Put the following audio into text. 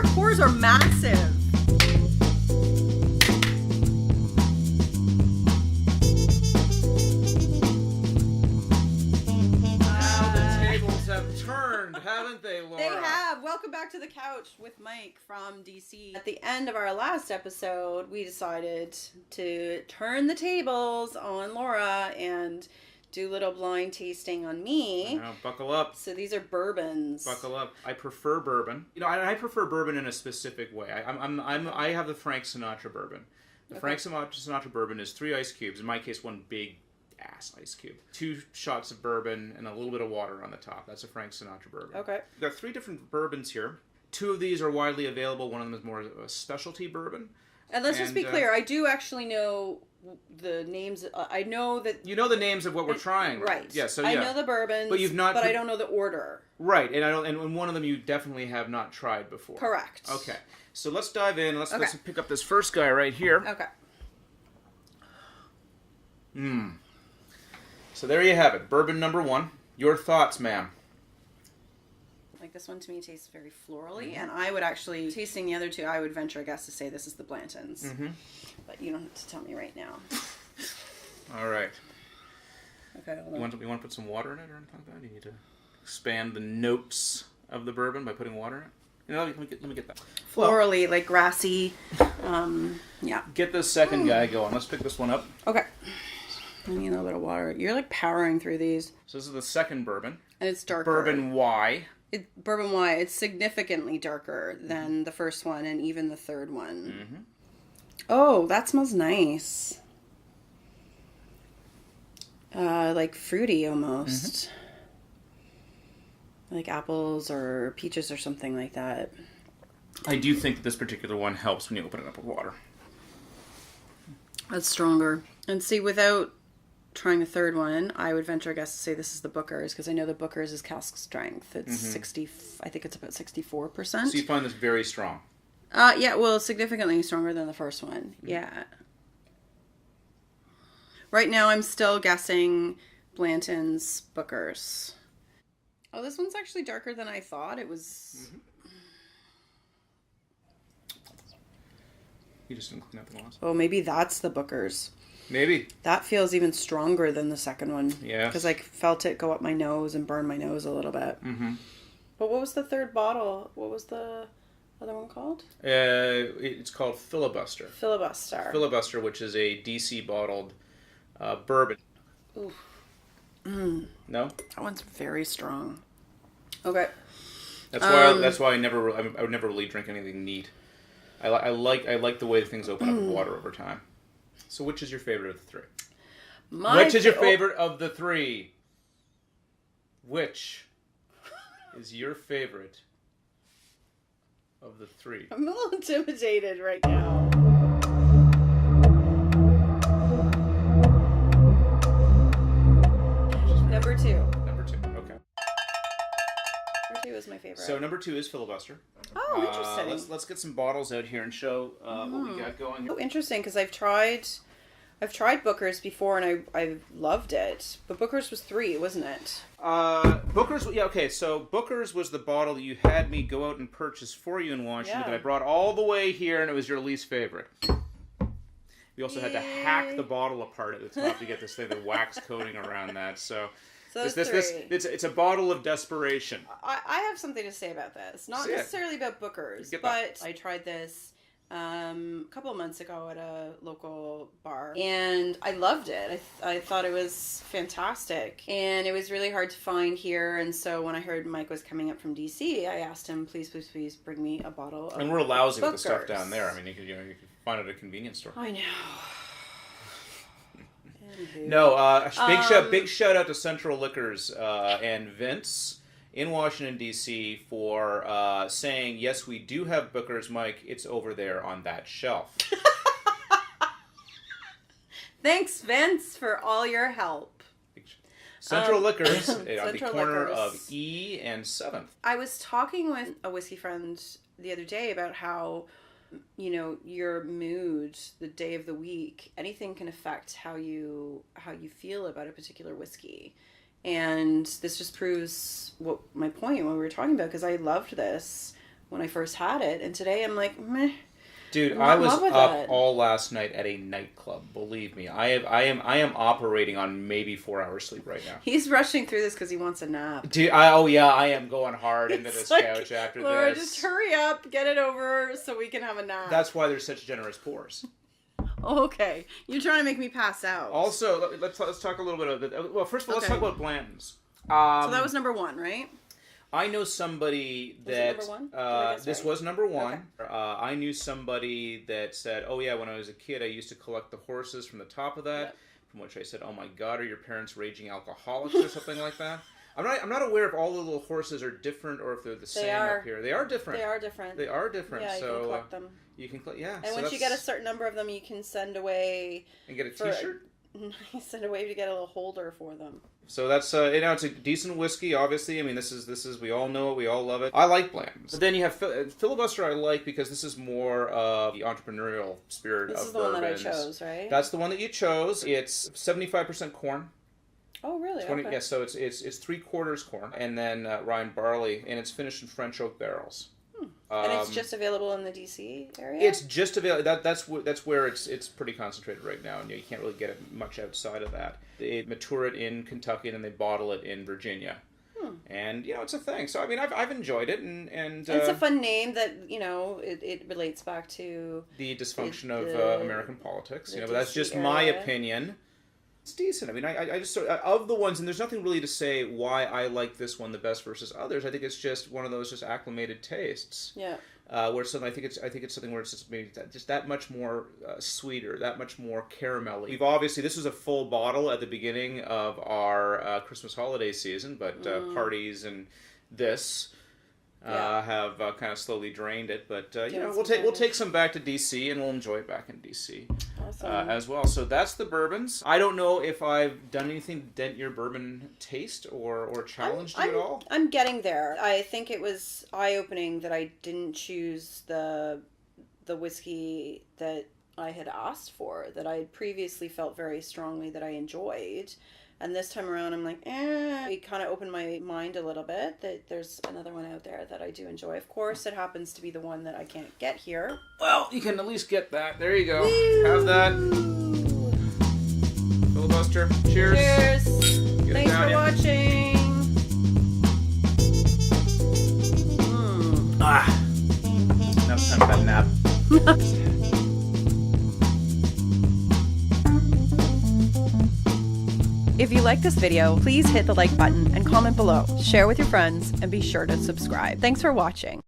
Our pours are massive. Haven't they, Laura? They have. Welcome back to the couch with Mike from DC. At the end of our last episode, we decided to turn the tables on Laura and do a little blind tasting on me. Buckle up. So these are bourbons. Buckle up. I prefer bourbon. You know, I prefer bourbon in a specific way. I have the Frank Sinatra bourbon. The Frank Sinatra bourbon is 3 ice cubes. In my case, 1 big ass ice cube. 2 shots of bourbon and a little bit of water on the top. That's a Frank Sinatra bourbon. Okay. There are 3 different bourbons here. 2 of these are widely available. One of them is more a specialty bourbon. And let's just be clear. I do actually know the names. I know that... You know the names of what we're trying. Right. Yeah, so I know the bourbons, but I don't know the order. Right, and one of them you definitely have not tried before. Correct. Okay. So let's dive in. Let's pick up this first guy right here. Okay. So there you have it. Bourbon number 1. Your thoughts, ma'am? Like this one to me tastes very florally, and I would actually, tasting the other 2, I would venture a guess to say this is the Blantons. Mm-hmm. But you don't have to tell me right now. All right. Okay, hold on. You want to put some water in it or anything like that? You need to expand the notes of the bourbon by putting water in it? You know, let me get that. Florally, like grassy. Yeah. Get this second guy going. Let's pick this one up. Okay. I need a little bit of water. You're like powering through these. So this is the second bourbon. And it's darker. Bourbon Y. Bourbon Y. It's significantly darker than the first one and even the third one. Mm-hmm. Oh, that smells nice. Like fruity almost. Mm-hmm. Like apples or peaches or something like that. I do think that this particular one helps when you open it up with water. That's stronger. And see, without trying the third one, I would venture a guess to say this is the Booker's, because I know the Booker's is cask strength. It's 60, I think it's about 64%. So you find this very strong? Yeah, well, significantly stronger than the first one. Yeah. Right now, I'm still guessing Blanton's Booker's. Oh, this one's actually darker than I thought. It was... You just didn't clean up the glass. Oh, maybe that's the Booker's. Maybe. That feels even stronger than the second one. Yeah. Because I felt it go up my nose and burn my nose a little bit. Mm-hmm. But what was the third bottle? What was the other one called? It's called Filibuster. Filibuster, which is a DC bottled bourbon. Ooh. No? That one's very strong. Okay. That's why I would never really drink anything neat. I like the way the things open up with water over time. So which is your favorite of the 3? Which is your favorite of the 3? Which is your favorite of the 3? I'm a little intimidated right now. Number 2. Number 2, okay. Number 2 is my favorite. So number 2 is Filibuster. Oh, interesting. Let's get some bottles out here and show what we got going here. Oh, interesting, because I've tried Booker's before and I loved it. But Booker's was 3, wasn't it? Booker's, yeah, okay. So Booker's was the bottle that you had me go out and purchase for you in Washington that I brought all the way here, and it was your least favorite. We also had to hack the bottle apart at the top to get this thing, the wax coating around that. So it's a bottle of desperation. I have something to say about this. Not necessarily about Booker's, but I tried this a couple of months ago at a local bar, and I loved it. I thought it was fantastic, and it was really hard to find here. And so when I heard Mike was coming up from DC, I asked him, please bring me a bottle of And we're lousy Booker's. with the stuff down there. I mean, you could find it at a convenience store. I know. No, big shout out to Central Liquors and Vince in Washington, D.C. for saying, yes, we do have Booker's, Mike. It's over there on that shelf. Thanks, Vince, for all your help. Central Liquors on the corner Liquors. of E and 7th. I was talking with a whiskey friend the other day about how, your mood, the day of the week, anything can affect how you feel about a particular whiskey. And this just proves what my point when we were talking about, because I loved this when I first had it, and today I'm like, meh. Dude, I was up all last night at a nightclub. Believe me, I am operating on maybe 4 hours sleep right now. He's rushing through this because he wants a nap. Dude, I am going hard into this couch after Laura, this. Just hurry up, get it over, so we can have a nap. That's why there's such generous pours. Okay, you're trying to make me pass out. Also, let's talk a little bit of it. Well, first of all, let's talk about Blantons. So that was number 1, right? I know somebody that was it number 1? This was number 1. Okay. I knew somebody that said, "Oh yeah, when I was a kid, I used to collect the horses from the top of that." Yep. From which I said, "Oh my God, are your parents raging alcoholics or something like that?" I'm not aware if all the little horses are different or if they're the same up here. They are different. They are different. They are different. Yeah, you can collect them. You can collect, yeah. And once you get a certain number of them, you can send away and get a T-shirt. Send away to get a little holder for them. So that's it's a decent whiskey. Obviously, I mean this is we all know it, we all love it. I like Blantons. But then you have Filibuster. I like because this is more of the entrepreneurial spirit of bourbons. This is the one that I chose, right? That's the one that you chose. It's 75% corn. Oh, really? 20, okay. Yeah, so it's 3/4 corn, and then rye and barley, and it's finished in French oak barrels. And it's just available in the DC area? It's just available. That's where it's pretty concentrated right now, and you can't really get it much outside of that. They mature it in Kentucky, and then they bottle it in Virginia. And it's a thing. So I mean, I've enjoyed it, and it's a fun name that it relates back to the dysfunction of American politics. But that's just my opinion. It's decent. I mean, I just of the ones, and there's nothing really to say why I like this one the best versus others. I think it's just one of those just acclimated tastes. Yeah. Where something I think it's something where it's just maybe just that much more sweeter, that much more caramelly. We've obviously this was a full bottle at the beginning of our Christmas holiday season, but parties and this. Have kind of slowly drained it, but we'll take some back to DC and we'll enjoy it back in DC as well. So that's the bourbons. I don't know if I've done anything to dent your bourbon taste or challenged you at all. I'm getting there. I think it was eye-opening that I didn't choose the whiskey that I had asked for, that I had previously felt very strongly that I enjoyed. And this time around, I'm like, It kind of opened my mind a little bit that there's another one out there that I do enjoy. Of course, it happens to be the one that I can't get here. Well, you can at least get that. There you go. Woo! Have that. Filibuster. Cheers. Cheers. Thanks for watching. Enough time for that nap. If you like this video, please hit the like button and comment below. Share with your friends and be sure to subscribe. Thanks for watching.